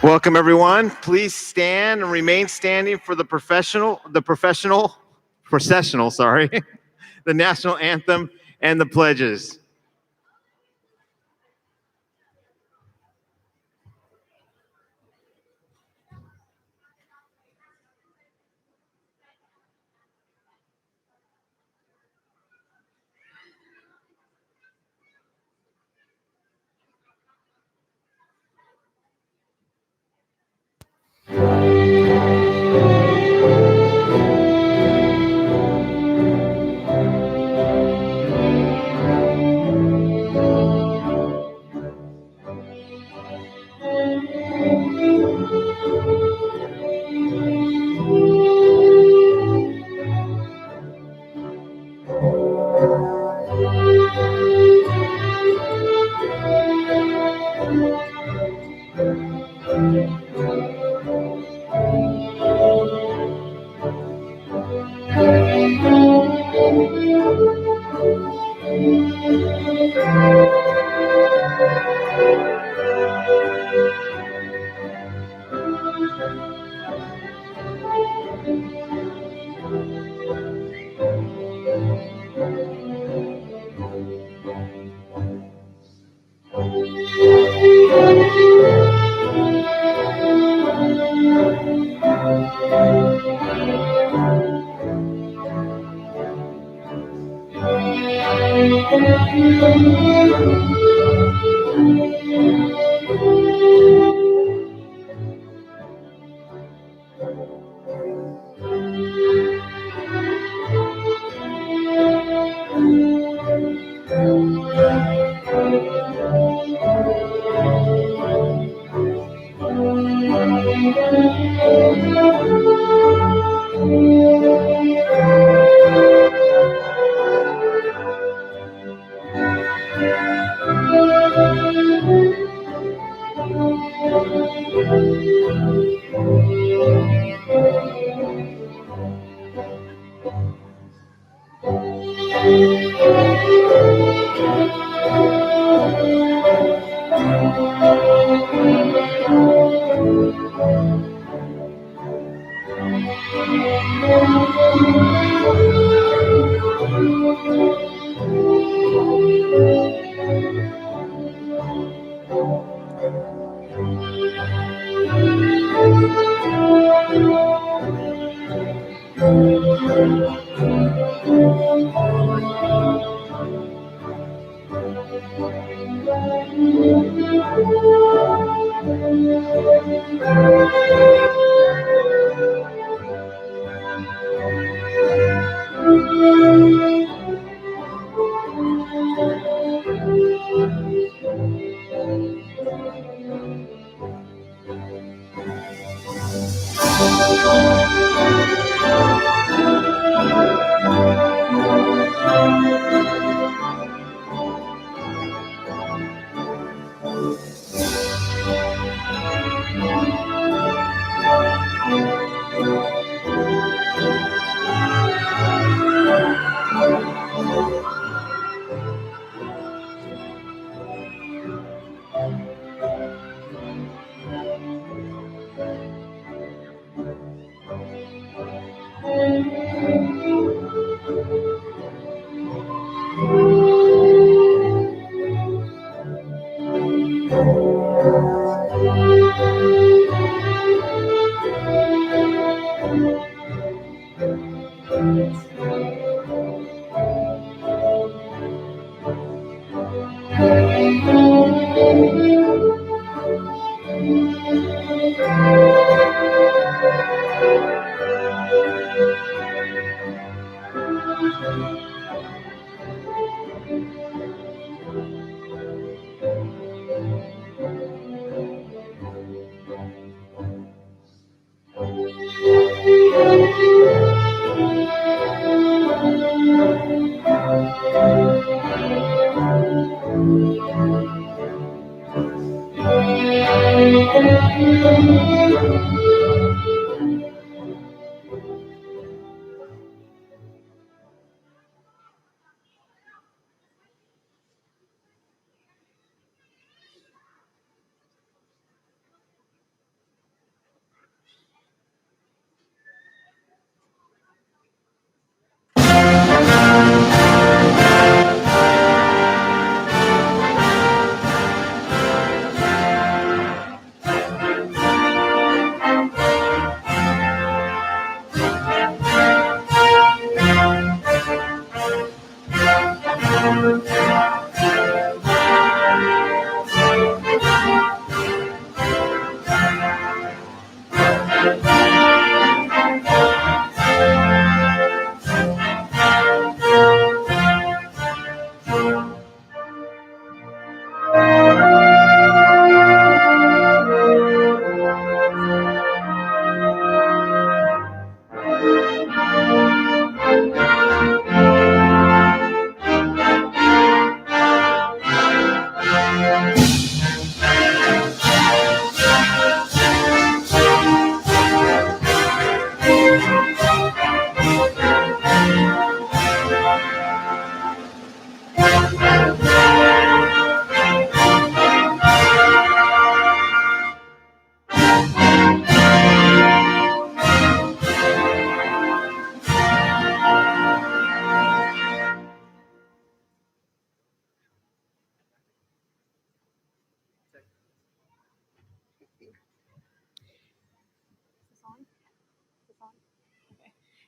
Welcome, everyone. Please stand and remain standing for the processional, the national anthem and the pledges.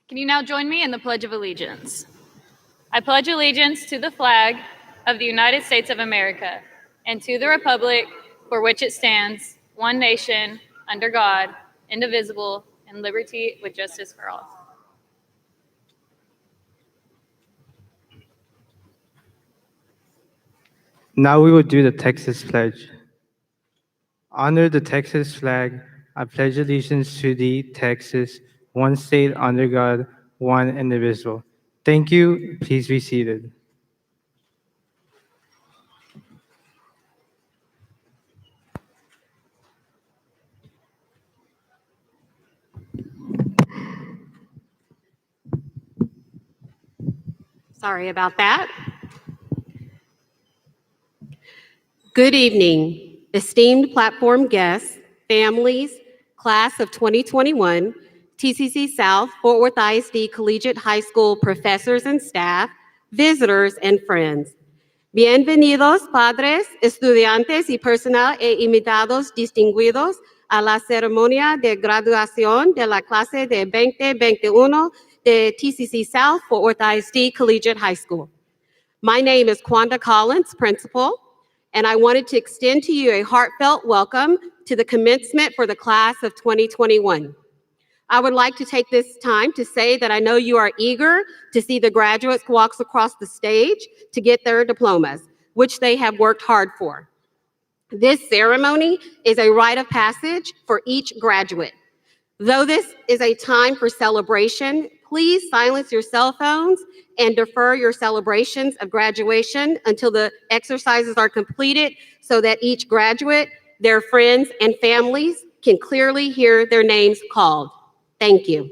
Can you now join me in the Pledge of Allegiance? I pledge allegiance to the flag of the United States of America and to the republic for which it stands, one nation, under God, indivisible, and liberty with justice for all. Now we will do the Texas Pledge. Honor the Texas flag. I pledge allegiance to the Texas, one state under God, one indivisible. Thank you. Please be seated. Sorry about that. Good evening, esteemed platform guests, families, class of 2021, TCC South, Fort Worth ISD Collegiate High School professors and staff, visitors, and friends. Bienvenidos, padres, estudiantes y personal e invitados distinguidos a la ceremonia de graduación de la clase de 2021 de TCC South, Fort Worth ISD Collegiate High School. My name is Quanda Collins, principal, and I wanted to extend to you a heartfelt welcome to the commencement for the class of 2021. I would like to take this time to say that I know you are eager to see the graduates walk across the stage to get their diplomas, which they have worked hard for. This ceremony is a rite of passage for each graduate. Though this is a time for celebration, please silence your cell phones and defer your celebrations of graduation until the exercises are completed so that each graduate, their friends, and families can clearly hear their names called. Thank you.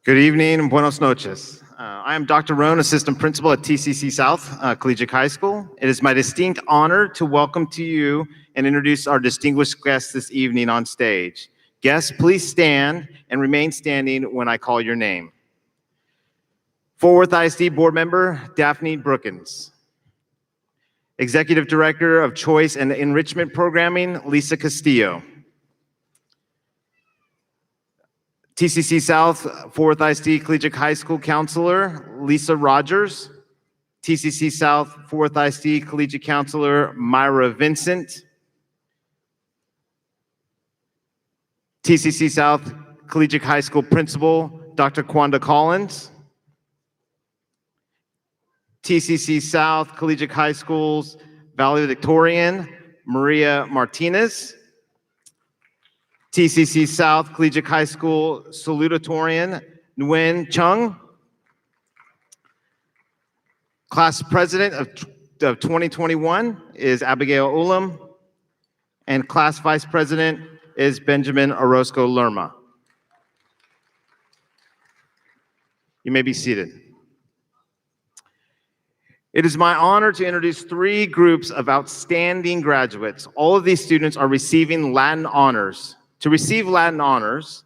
Good evening and buenos noches. I am Dr. Rohn, Assistant Principal at TCC South Collegiate High School. It is my distinct honor to welcome to you and introduce our distinguished guests this evening on stage. Guests, please stand and remain standing when I call your name. Fort Worth ISD Board Member Daphne Brookins. Executive Director of Choice and Enrichment Programming, Lisa Castillo. TCC South Fort Worth ISD Collegiate High School Counselor, Lisa Rogers. TCC South Fort Worth ISD Collegiate Counselor, Myra Vincent. TCC South Collegiate High School Principal, Dr. Quanda Collins. TCC South Collegiate High School's valedictorian, Maria Martinez. TCC South Collegiate High School salutatorian, Nguyen Chung. Class President of 2021 is Abigail Ulam, and Class Vice President is Benjamin Orozco Lerma. You may be seated. It is my honor to introduce three groups of outstanding graduates. All of these students are receiving Latin honors. To receive Latin honors,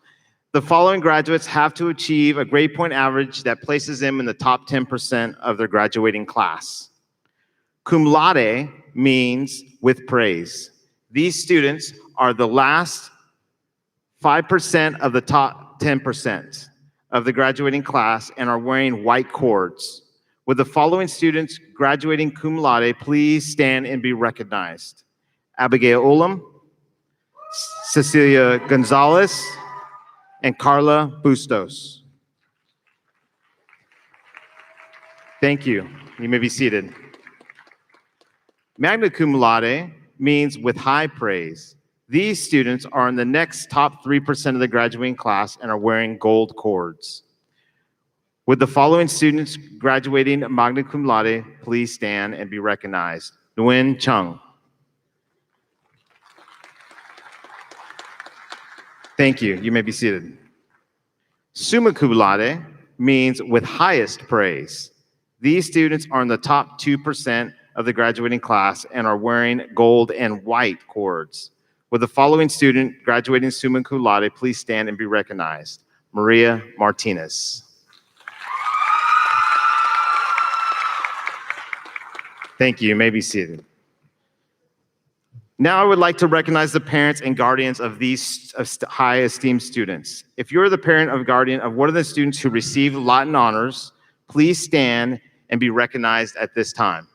the following graduates have to achieve a grade point average that places them in the top 10% of their graduating class. Cum laude means with praise. These students are the last 5% of the top 10% of the graduating class and are wearing white cords. Would the following students graduating cum laude please stand and be recognized? Abigail Ulam, Cecilia Gonzalez, and Carla Bustos. Thank you. You may be seated. Magna cum laude means with high praise. These students are in the next top 3% of the graduating class and are wearing gold cords. Would the following students graduating magna cum laude please stand and be recognized? Nguyen Chung. Thank you. You may be seated. Summa cum laude means with highest praise. These students are in the top 2% of the graduating class and are wearing gold and white cords. Would the following student graduating summa cum laude please stand and be recognized? Maria Martinez. Thank you. You may be seated. Now I would like to recognize the parents and guardians of these high esteemed students. If you're the parent or guardian of one of the students who received Latin honors, please stand and be recognized at this time.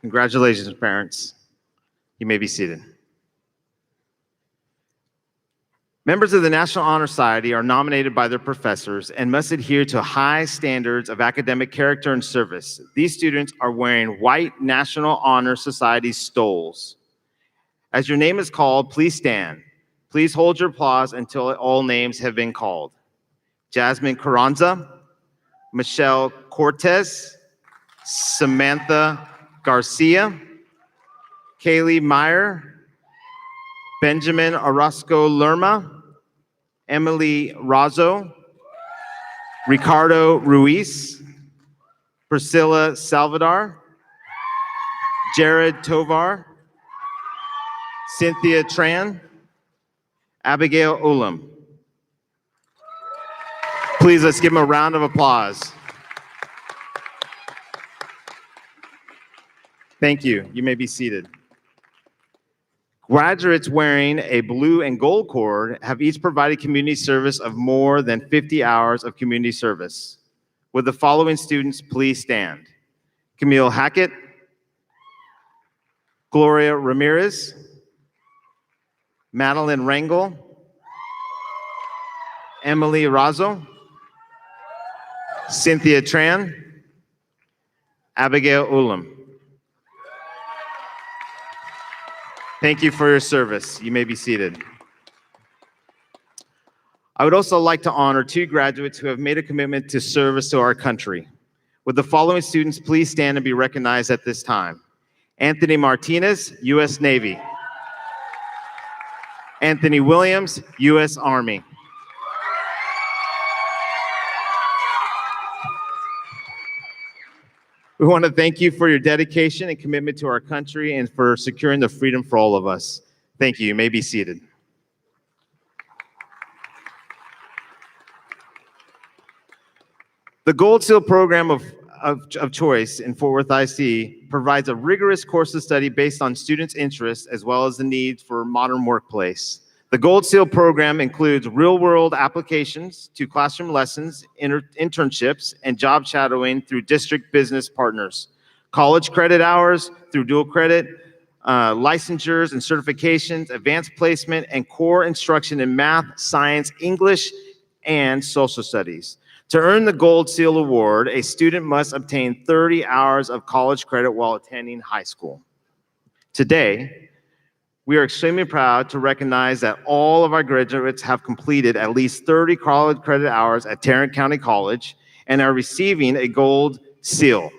Congratulations, parents. You may be seated. Members of the National Honor Society are nominated by their professors and must adhere to high standards of academic character and service. These students are wearing white National Honor Society stoles. As your name is called, please stand. Please hold your applause until all names have been called. Jasmine Carranza, Michelle Cortez, Samantha Garcia, Kaylee Meyer, Benjamin Orozco Lerma, Emily Razzo, Ricardo Ruiz, Priscilla Salvador, Jared Tovar, Cynthia Tran, Abigail Ulam. Please, let's give them a round of applause. Thank you. You may be seated. Graduates wearing a blue and gold cord have each provided community service of more than 50 hours of community service. Would the following students please stand? Camille Hackett, Gloria Ramirez, Madeline Rangel, Emily Razzo, Cynthia Tran, Abigail Ulam. Thank you for your service. You may be seated. I would also like to honor 2 graduates who have made a commitment to service to our country. Would the following students please stand and be recognized at this time? Anthony Martinez, U.S. Navy. Anthony Williams, U.S. Army. We want to thank you for your dedication and commitment to our country and for securing the freedom for all of us. Thank you. You may be seated. The Gold Seal program of choice in Fort Worth ISD provides a rigorous course of study based on students' interests as well as the needs for a modern workplace. The Gold Seal program includes real-world applications to classroom lessons, internships, and job shadowing through district business partners, college credit hours through dual credit, licensures and certifications, advanced placement, and core instruction in math, science, English, and social studies. To earn the Gold Seal Award, a student must obtain 30 hours of college credit while attending high school. Today, we are extremely proud to recognize that all of our graduates have completed at least 30 college credit hours at Tarrant County College and are receiving a Gold Seal.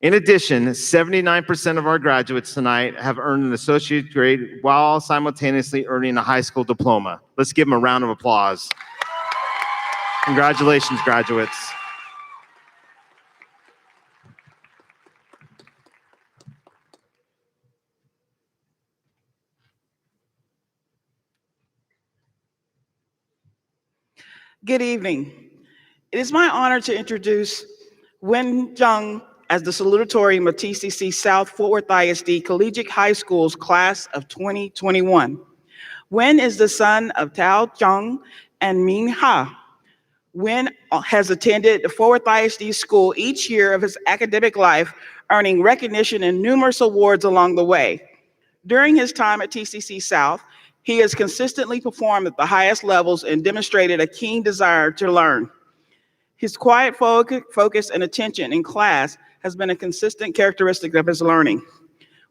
In addition, 79% of our graduates tonight have earned an associate grade while simultaneously earning a high school diploma. Let's give them a round of applause. Congratulations, graduates. Good evening. It is my honor to introduce Wen Jung as the salutatorian of TCC South Fort Worth ISD Collegiate High School's class of 2021. Wen is the son of Tao Jung and Min Ha. Wen has attended the Fort Worth ISD school each year of his academic life, earning recognition and numerous awards along the way. During his time at TCC South, he has consistently performed at the highest levels and demonstrated a keen desire to learn. His quiet focus and attention in class has been a consistent characteristic of his learning.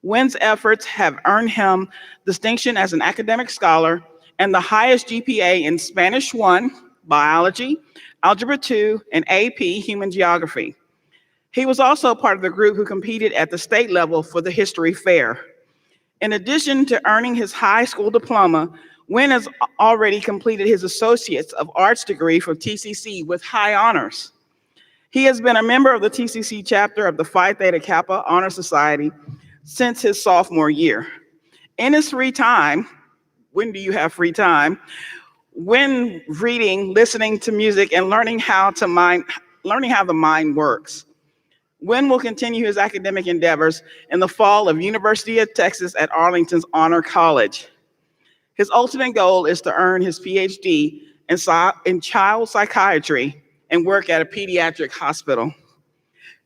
Wen's efforts have earned him distinction as an academic scholar and the highest GPA in Spanish 1, Biology, Algebra 2, and AP Human Geography. He was also part of the group who competed at the state level for the History Fair. In addition to earning his high school diploma, Wen has already completed his Associates of Arts degree from TCC with high honors. He has been a member of the TCC chapter of the Phi Theta Kappa Honor Society since his sophomore year. In his free time, when do you have free time? when reading, listening to music, and learning how the mind works. Wynn will continue his academic endeavors in the fall of University of Texas at Arlington's Honor College. His ultimate goal is to earn his PhD in child psychiatry and work at a pediatric hospital.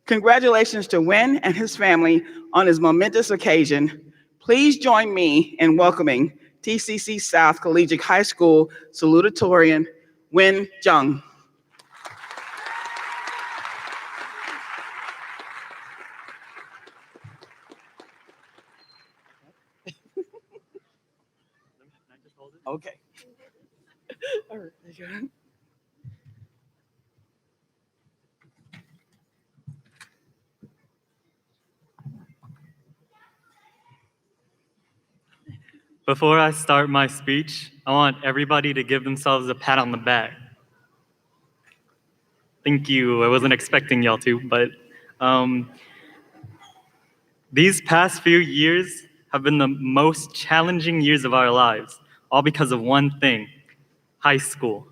Congratulations to Wynn and his family on this momentous occasion. Please join me in welcoming TCC South Collegiate High School salutatorian Wynn Jung. Okay. All right. Before I start my speech, I want everybody to give themselves a pat on the back. Thank you. I wasn't expecting y'all to, but these past few years have been the most challenging years of our lives, all because of one thing: high school.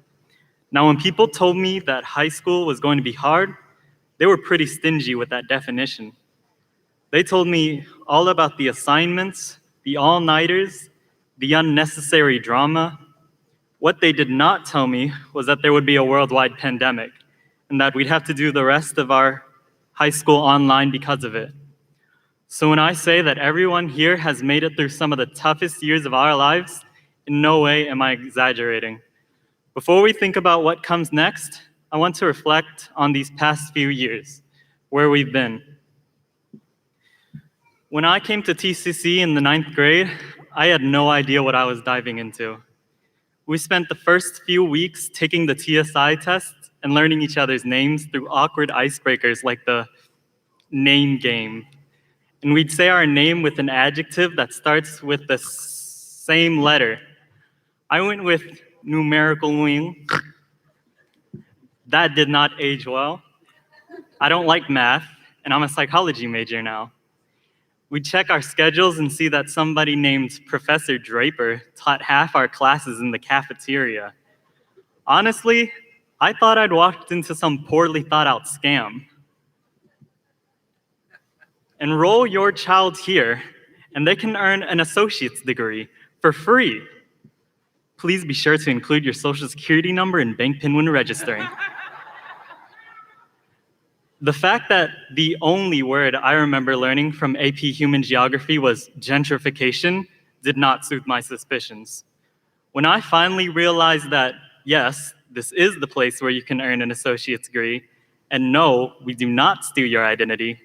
Now, when people told me that high school was going to be hard, they were pretty stingy with that definition. They told me all about the assignments, the all-nighters, the unnecessary drama. What they did not tell me was that there would be a worldwide pandemic and that we'd have to do the rest of our high school online because of it. So when I say that everyone here has made it through some of the toughest years of our lives, in no way am I exaggerating. Before we think about what comes next, I want to reflect on these past few years, where we've been. When I came to TCC in the 9th grade, I had no idea what I was diving into. We spent the first few weeks taking the TSI tests and learning each other's names through awkward icebreakers like the name game. And we'd say our name with an adjective that starts with the same letter. I went with numerical wing. That did not age well. I don't like math, and I'm a psychology major now. We check our schedules and see that somebody named Professor Draper taught half our classes in the cafeteria. Honestly, I thought I'd walked into some poorly thought out scam. Enroll your child here, and they can earn an associate's degree for free. Please be sure to include your social security number and bank PIN when registering. The fact that the only word I remember learning from AP Human Geography was gentrification did not soothe my suspicions. When I finally realized that, yes, this is the place where you can earn an associate's degree, and no, we do not steal your identity,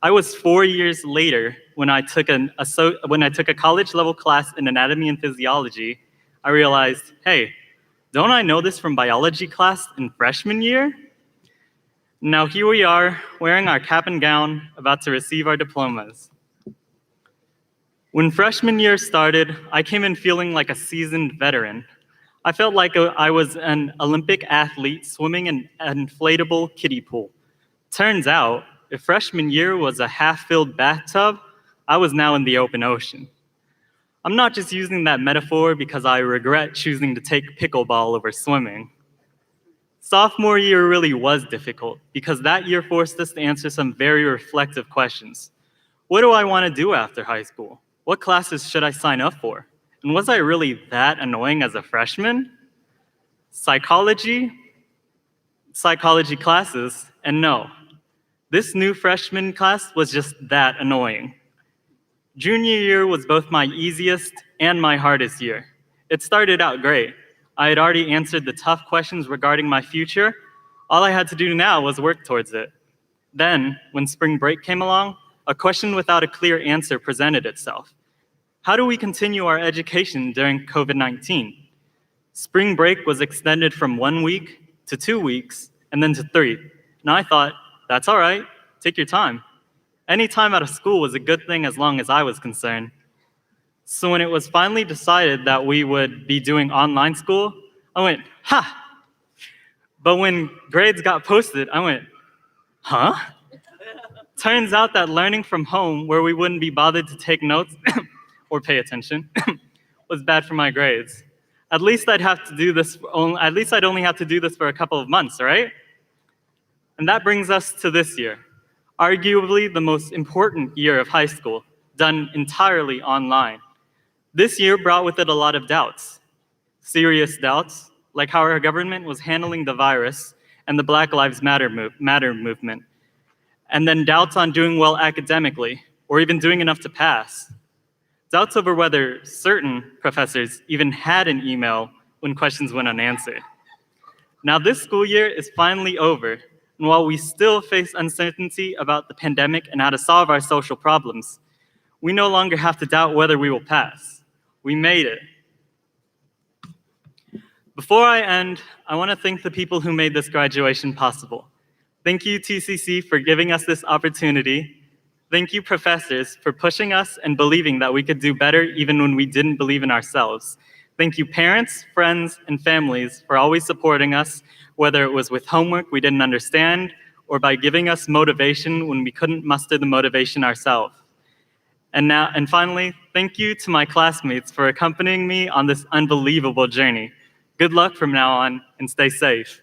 I was 4 years later when I took a college-level class in anatomy and physiology. I realized, hey, don't I know this from biology class in freshman year? Now here we are, wearing our cap and gown, about to receive our diplomas. When freshman year started, I came in feeling like a seasoned veteran. I felt like I was an Olympic athlete swimming in an inflatable kiddie pool. Turns out, if freshman year was a half-filled bathtub, I was now in the open ocean. I'm not just using that metaphor because I regret choosing to take pickleball over swimming. Sophomore year really was difficult because that year forced us to answer some very reflective questions. What do I want to do after high school? What classes should I sign up for? And was I really that annoying as a freshman? Psychology classes, and no. This new freshman class was just that annoying. Junior year was both my easiest and my hardest year. It started out great. I had already answered the tough questions regarding my future. All I had to do now was work towards it. Then, when spring break came along, a question without a clear answer presented itself. How do we continue our education during COVID-19? Spring break was extended from 1 week to 2 weeks, and then to 3. And I thought, that's all right, take your time. Any time out of school was a good thing as long as I was concerned. So when it was finally decided that we would be doing online school, I went, ha! But when grades got posted, I went, huh? Turns out that learning from home, where we wouldn't be bothered to take notes or pay attention, was bad for my grades. At least I'd only have to do this for a couple of months, right? And that brings us to this year, arguably the most important year of high school, done entirely online. This year brought with it a lot of doubts, serious doubts, like how our government was handling the virus and the Black Lives Matter movement, and then doubts on doing well academically, or even doing enough to pass. Doubts over whether certain professors even had an email when questions went unanswered. Now this school year is finally over, and while we still face uncertainty about the pandemic and how to solve our social problems, we no longer have to doubt whether we will pass. We made it. Before I end, I want to thank the people who made this graduation possible. Thank you, TCC, for giving us this opportunity. Thank you, professors, for pushing us and believing that we could do better even when we didn't believe in ourselves. Thank you, parents, friends, and families for always supporting us, whether it was with homework we didn't understand or by giving us motivation when we couldn't muster the motivation ourselves. And finally, thank you to my classmates for accompanying me on this unbelievable journey. Good luck from now on, and stay safe.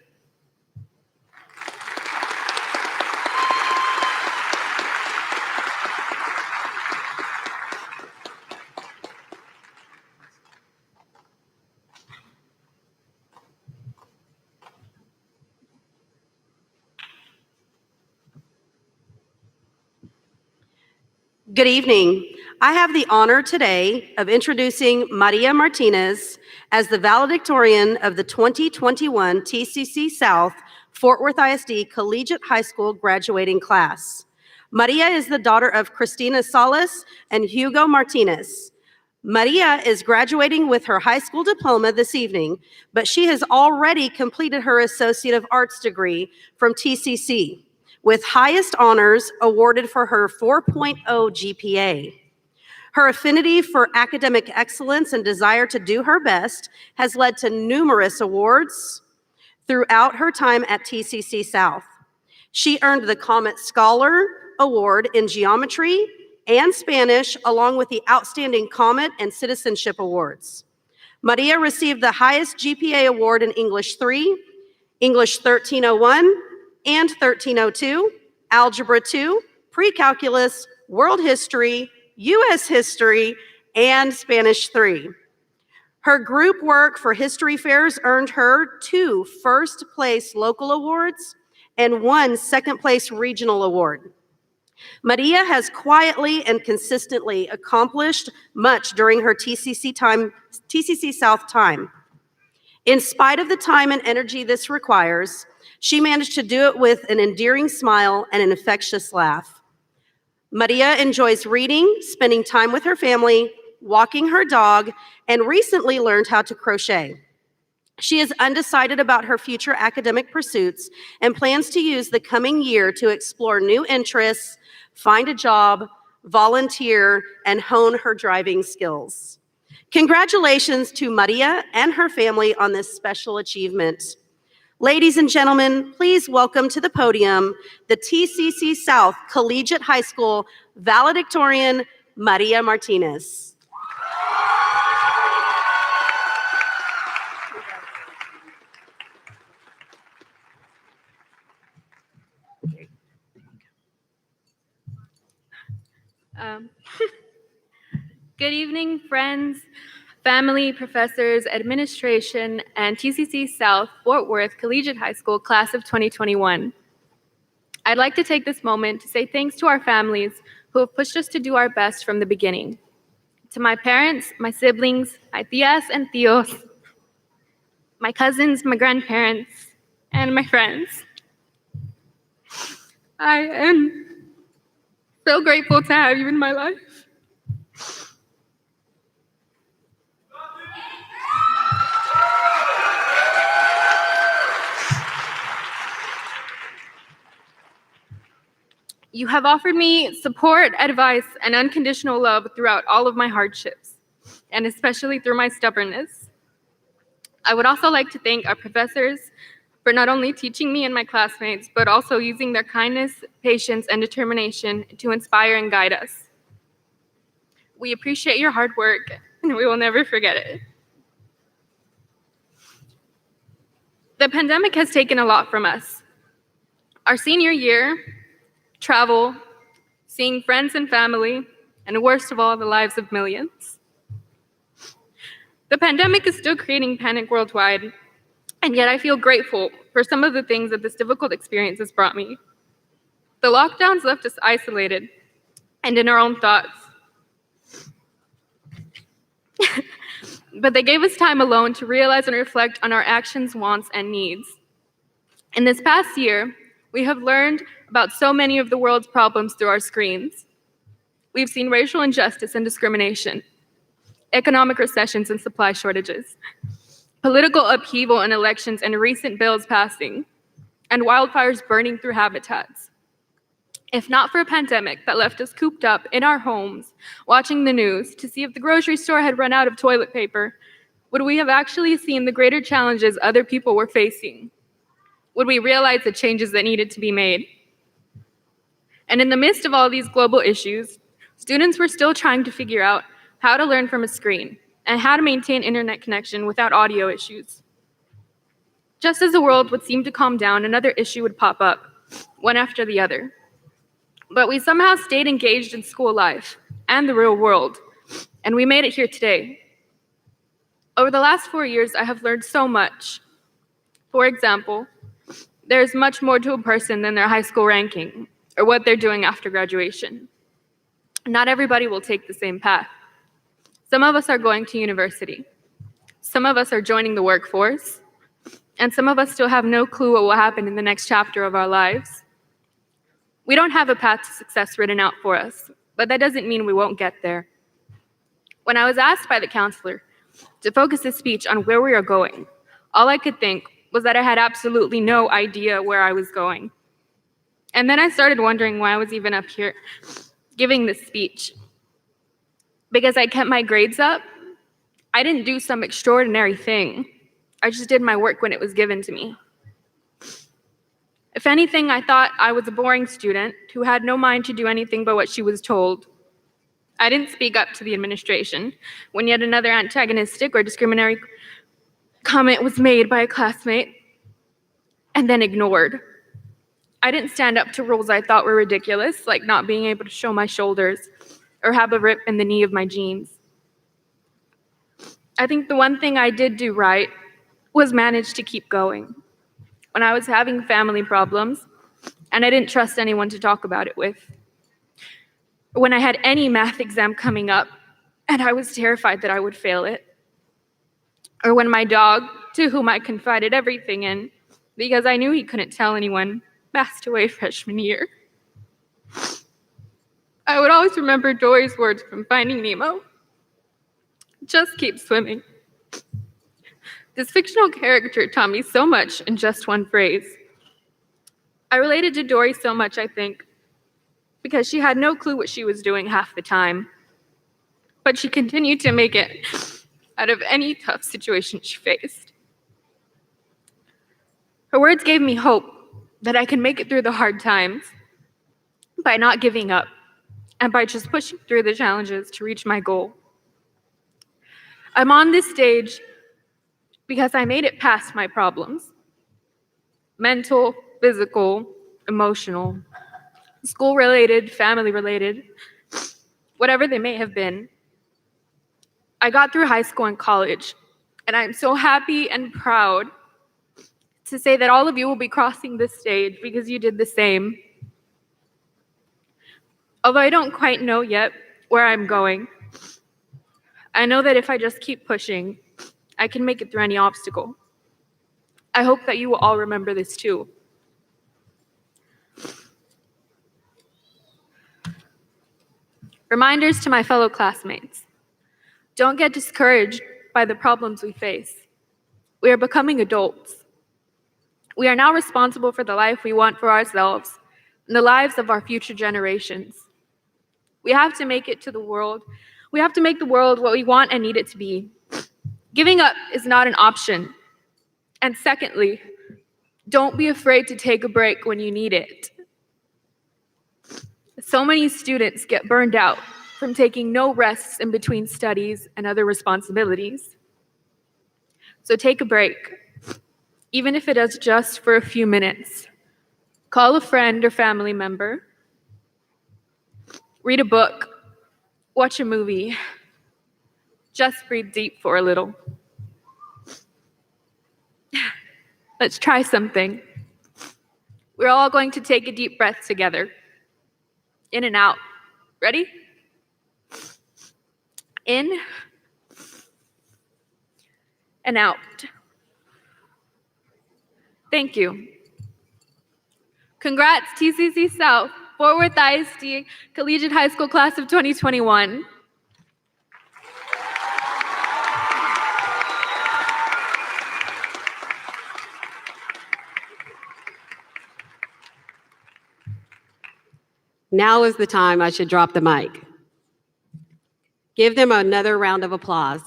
Good evening. I have the honor today of introducing Maria Martinez as the valedictorian of the 2021 TCC South Fort Worth ISD Collegiate High School graduating class. Maria is the daughter of Christina Salas and Hugo Martinez. Maria is graduating with her high school diploma this evening, but she has already completed her Associate of Arts degree from TCC, with highest honors awarded for her 4.0 GPA. Her affinity for academic excellence and desire to do her best has led to numerous awards throughout her time at TCC South. She earned the Comet Scholar Award in Geometry and Spanish, along with the Outstanding Comet and Citizenship Awards. Maria received the highest GPA award in English 3, English 1301, and 1302, Algebra 2, Pre-Calculus, World History, U.S. History, and Spanish 3. Her group work for history fairs earned her 2 first-place local awards and 1 second-place regional award. Maria has quietly and consistently accomplished much during her TCC South time. In spite of the time and energy this requires, she managed to do it with an endearing smile and an infectious laugh. Maria enjoys reading, spending time with her family, walking her dog, and recently learned how to crochet. She is undecided about her future academic pursuits and plans to use the coming year to explore new interests, find a job, volunteer, and hone her driving skills. Congratulations to Maria and her family on this special achievement. Ladies and gentlemen, please welcome to the podium the TCC South Collegiate High School valedictorian, Maria Martinez. Good evening, friends, family, professors, administration, and TCC South Fort Worth Collegiate High School class of 2021. I'd like to take this moment to say thanks to our families who have pushed us to do our best from the beginning. To my parents, my siblings, my tias and tios, my cousins, my grandparents, and my friends. I am so grateful to have you in my life. You have offered me support, advice, and unconditional love throughout all of my hardships, and especially through my stubbornness. I would also like to thank our professors for not only teaching me and my classmates, but also using their kindness, patience, and determination to inspire and guide us. We appreciate your hard work, and we will never forget it. The pandemic has taken a lot from us. Our senior year, travel, seeing friends and family, and worst of all, the lives of millions. The pandemic is still creating panic worldwide, and yet I feel grateful for some of the things that this difficult experience has brought me. The lockdowns left us isolated and in our own thoughts. But they gave us time alone to realize and reflect on our actions, wants, and needs. In this past year, we have learned about so many of the world's problems through our screens. We've seen racial injustice and discrimination, economic recessions and supply shortages, political upheaval and elections and recent bills passing, and wildfires burning through habitats. If not for a pandemic that left us cooped up in our homes, watching the news to see if the grocery store had run out of toilet paper, would we have actually seen the greater challenges other people were facing? Would we realize the changes that needed to be made? And in the midst of all these global issues, students were still trying to figure out how to learn from a screen and how to maintain internet connection without audio issues. Just as the world would seem to calm down, another issue would pop up, one after the other. But we somehow stayed engaged in school life and the real world, and we made it here today. Over the last 4 years, I have learned so much. For example, there's much more to a person than their high school ranking or what they're doing after graduation. Not everybody will take the same path. Some of us are going to university. Some of us are joining the workforce, and some of us still have no clue what will happen in the next chapter of our lives. We don't have a path to success written out for us, but that doesn't mean we won't get there. When I was asked by the counselor to focus this speech on where we are going, all I could think was that I had absolutely no idea where I was going. And then I started wondering why I was even up here giving this speech. Because I kept my grades up, I didn't do some extraordinary thing. I just did my work when it was given to me. If anything, I thought I was a boring student who had no mind to do anything but what she was told. I didn't speak up to the administration when yet another antagonistic or discriminatory comment was made by a classmate and then ignored. I didn't stand up to rules I thought were ridiculous, like not being able to show my shoulders or have a rip in the knee of my jeans. I think the one thing I did do right was manage to keep going. When I was having family problems, and I didn't trust anyone to talk about it with. When I had any math exam coming up, and I was terrified that I would fail it. Or when my dog, to whom I confided everything in, because I knew he couldn't tell anyone, passed away freshman year. I would always remember Dory's words from Finding Nemo. Just keep swimming. This fictional character taught me so much in just one phrase. I related to Dory so much, I think, because she had no clue what she was doing half the time. But she continued to make it out of any tough situation she faced. Her words gave me hope that I can make it through the hard times by not giving up and by just pushing through the challenges to reach my goal. I'm on this stage because I made it past my problems. Mental, physical, emotional, school-related, family-related, whatever they may have been. I got through high school and college, and I'm so happy and proud to say that all of you will be crossing this stage because you did the same. Although I don't quite know yet where I'm going, I know that if I just keep pushing, I can make it through any obstacle. I hope that you will all remember this too. Reminders to my fellow classmates. Don't get discouraged by the problems we face. We are becoming adults. We are now responsible for the life we want for ourselves and the lives of our future generations. We have to make it to the world. We have to make the world what we want and need it to be. Giving up is not an option. And secondly, don't be afraid to take a break when you need it. So many students get burned out from taking no rests in between studies and other responsibilities. So take a break. even if it is just for a few minutes. Call a friend or family member. Read a book. Watch a movie. Just breathe deep for a little. Let's try something. We're all going to take a deep breath together. In and out. Ready? In and out. Thank you. Congrats, TCC South, Fort Worth ISD Collegiate High School Class of 2021. Now is the time I should drop the mic. Give them another round of applause.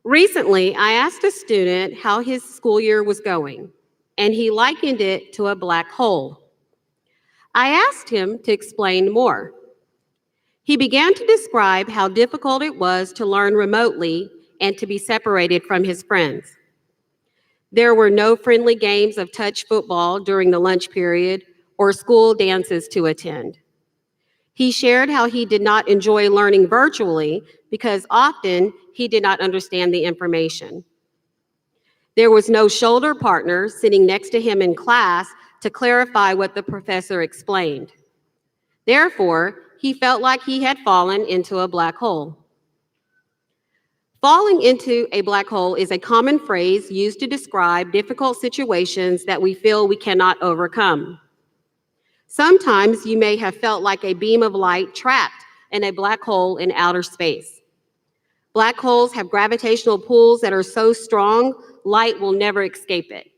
Recently, I asked a student how his school year was going, and he likened it to a black hole. I asked him to explain more. He began to describe how difficult it was to learn remotely and to be separated from his friends. There were no friendly games of touch football during the lunch period or school dances to attend. He shared how he did not enjoy learning virtually because often he did not understand the information. There was no shoulder partner sitting next to him in class to clarify what the professor explained. Therefore, he felt like he had fallen into a black hole. Falling into a black hole is a common phrase used to describe difficult situations that we feel we cannot overcome. Sometimes you may have felt like a beam of light trapped in a black hole in outer space. Black holes have gravitational pulls that are so strong, light will never escape it.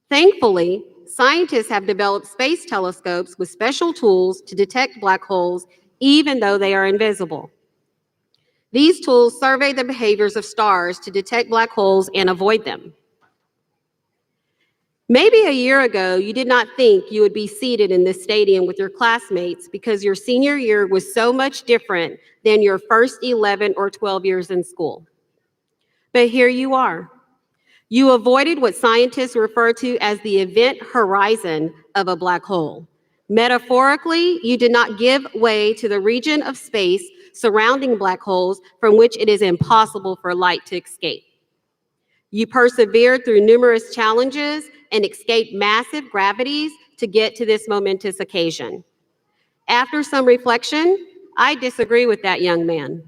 Thankfully, scientists have developed space telescopes with special tools to detect black holes even though they are invisible. These tools survey the behaviors of stars to detect black holes and avoid them. Maybe a year ago, you did not think you would be seated in this stadium with your classmates because your senior year was so much different than your first 11 or 12 years in school. But here you are. You avoided what scientists refer to as the event horizon of a black hole. Metaphorically, you did not give way to the region of space surrounding black holes from which it is impossible for light to escape. You persevered through numerous challenges and escaped massive gravities to get to this momentous occasion. After some reflection, I disagree with that young man.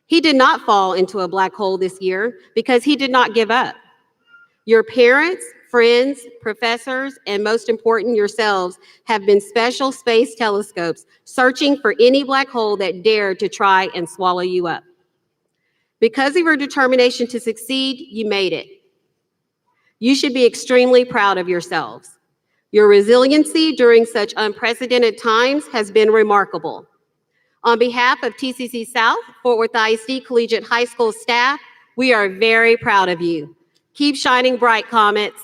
He did not fall into a black hole this year because he did not give up. Your parents, friends, professors, and most important, yourselves have been special space telescopes searching for any black hole that dared to try and swallow you up. Because of your determination to succeed, you made it. You should be extremely proud of yourselves. Your resiliency during such unprecedented times has been remarkable. On behalf of TCC South, Fort Worth ISD Collegiate High School staff, we are very proud of you. Keep shining bright, Comets.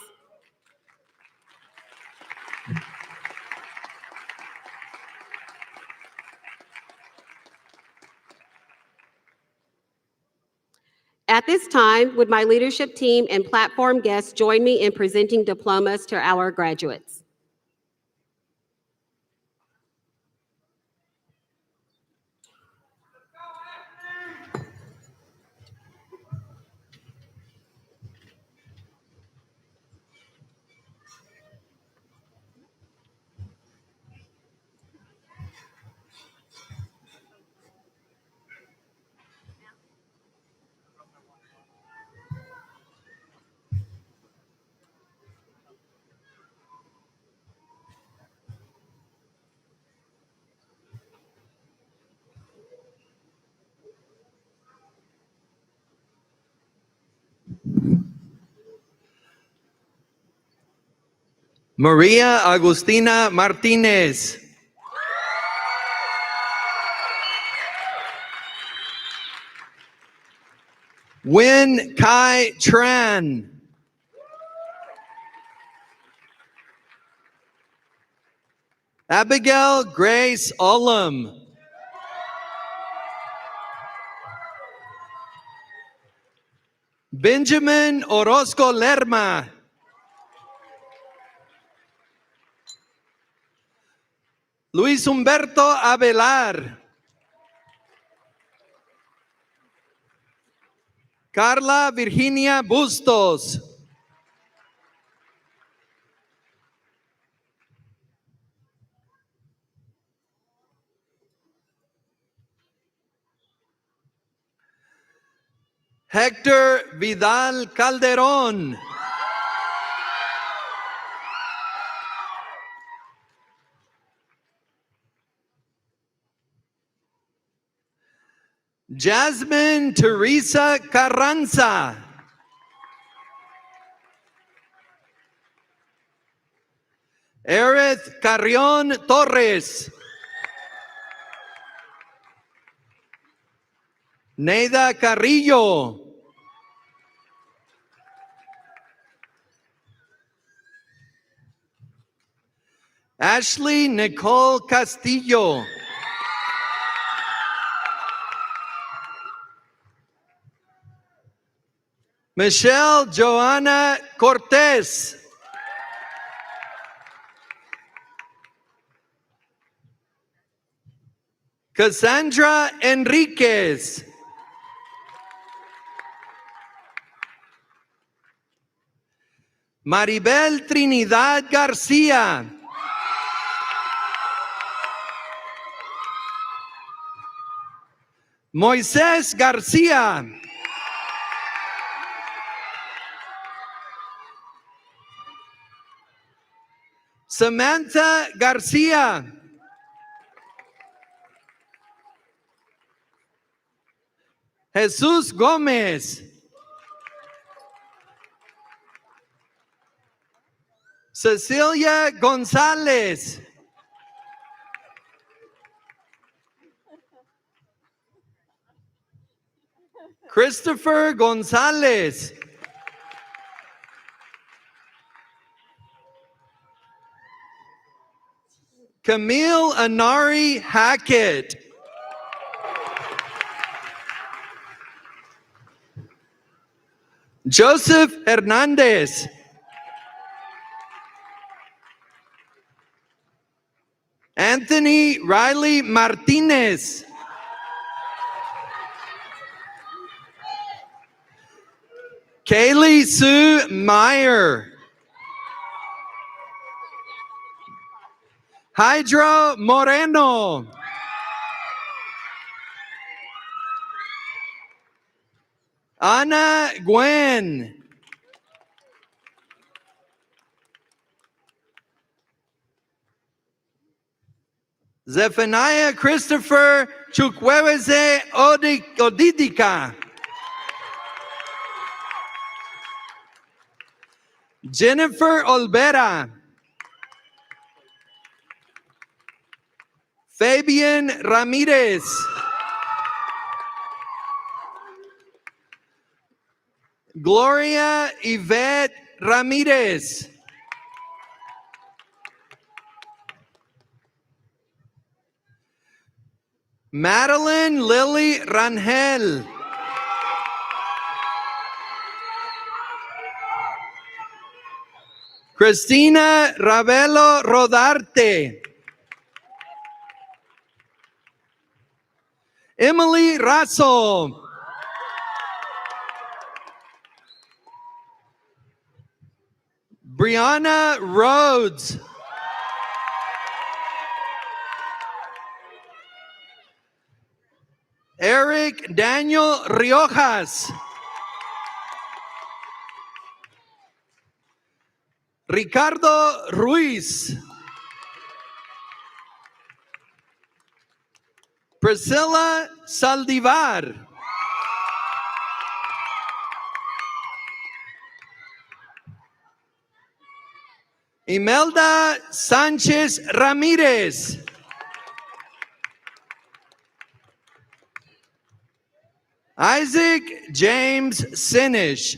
At this time, would my leadership team and platform guests join me in presenting diplomas to our graduates? Maria Agustina Martinez. Wen Kai Tran. Abigail Grace Olam. Benjamin Orozco Lerma. Luis Humberto Avelar. Carla Virginia Bustos. Hector Vidal Calderón. Jasmine Teresa Carranza. Erith Carrion Torres. Neida Carrillo. Ashley Nicole Castillo. Michelle Joanna Cortez. Cassandra Enriquez. Maribel Trinidad García. Moisés García. Samantha García. Jesús Gómez. Cecilia González. Christopher González. Camille Anari Hackett. Joseph Hernandez. Anthony Riley Martinez. Kaylee Sue Meyer. Hydro Moreno. Ana Gwen. Zephaniah Christopher Chukwueze Odidika. Jennifer Olvera. Fabian Ramirez. Gloria Yvette Ramirez. Madeline Lily Rangel. Cristina Ravelo Rodarte. Emily Rasso. Brianna Rhodes. Eric Daniel Riojas. Ricardo Ruiz. Priscilla Saldivar. Imelda Sanchez Ramirez. Isaac James Sinish.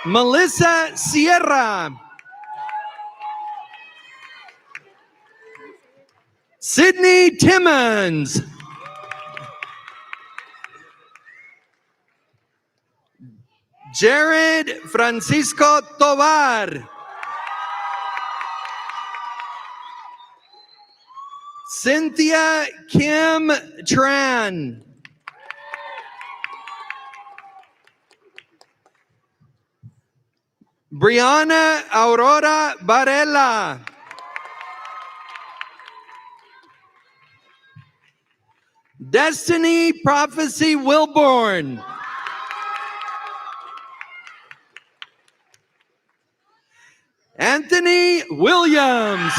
Melissa Sierra. Sydney Timmons. Jared Francisco Tovar. Cynthia Kim Tran. Brianna Aurora Varela. Destiny Prophecy Wilborn. Anthony Williams.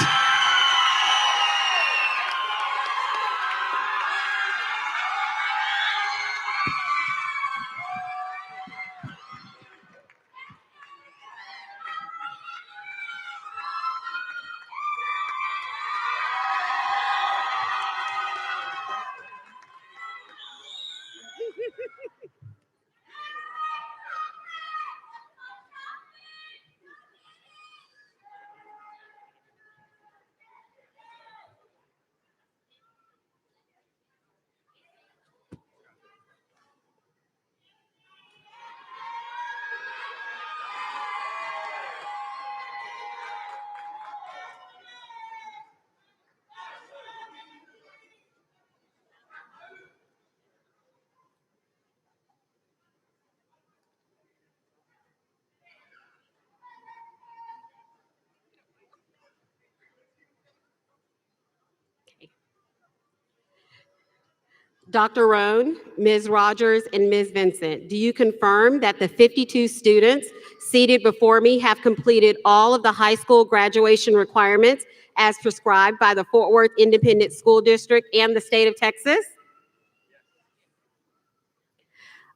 Dr. Roan, Ms. Rogers, and Ms. Vincent, do you confirm that the 52 students seated before me have completed all of the high school graduation requirements as prescribed by the Fort Worth Independent School District and the state of Texas?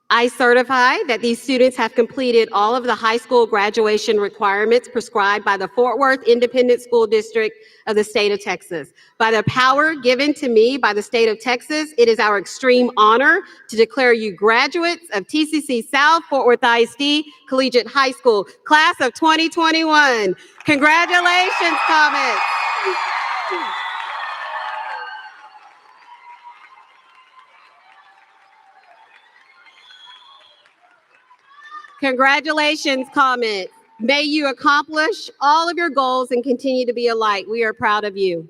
I certify that these students have completed all of the high school graduation requirements prescribed by the Fort Worth Independent School District of the state of Texas. By the power given to me by the state of Texas, it is our extreme honor to declare you graduates of TCC South Fort Worth ISD Collegiate High School, class of 2021. Congratulations, Comments. Congratulations, Comments. May you accomplish all of your goals and continue to be a light. We are proud of you.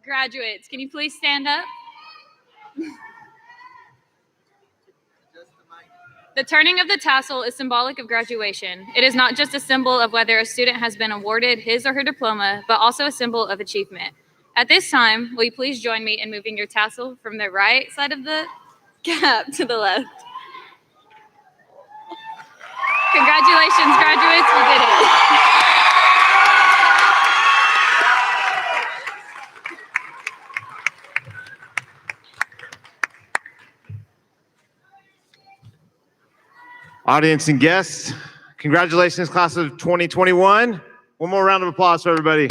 Graduates, can you please stand up? The turning of the tassel is symbolic of graduation. It is not just a symbol of whether a student has been awarded his or her diploma, but also a symbol of achievement. At this time, will you please join me in moving your tassel from the right side of the cap to the left? Congratulations, graduates, you did it. Audience and guests, congratulations, class of 2021. One more round of applause for everybody.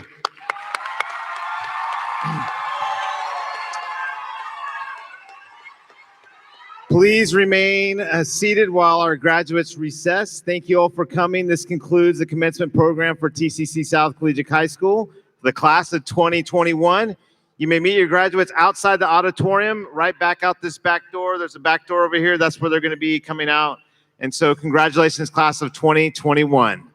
Please remain seated while our graduates recess. Thank you all for coming. This concludes the commencement program for TCC South Collegiate High School, the class of 2021. You may meet your graduates outside the auditorium, right back out this back door. There's a back door over here. That's where they're going to be coming out. And so congratulations, class of 2021.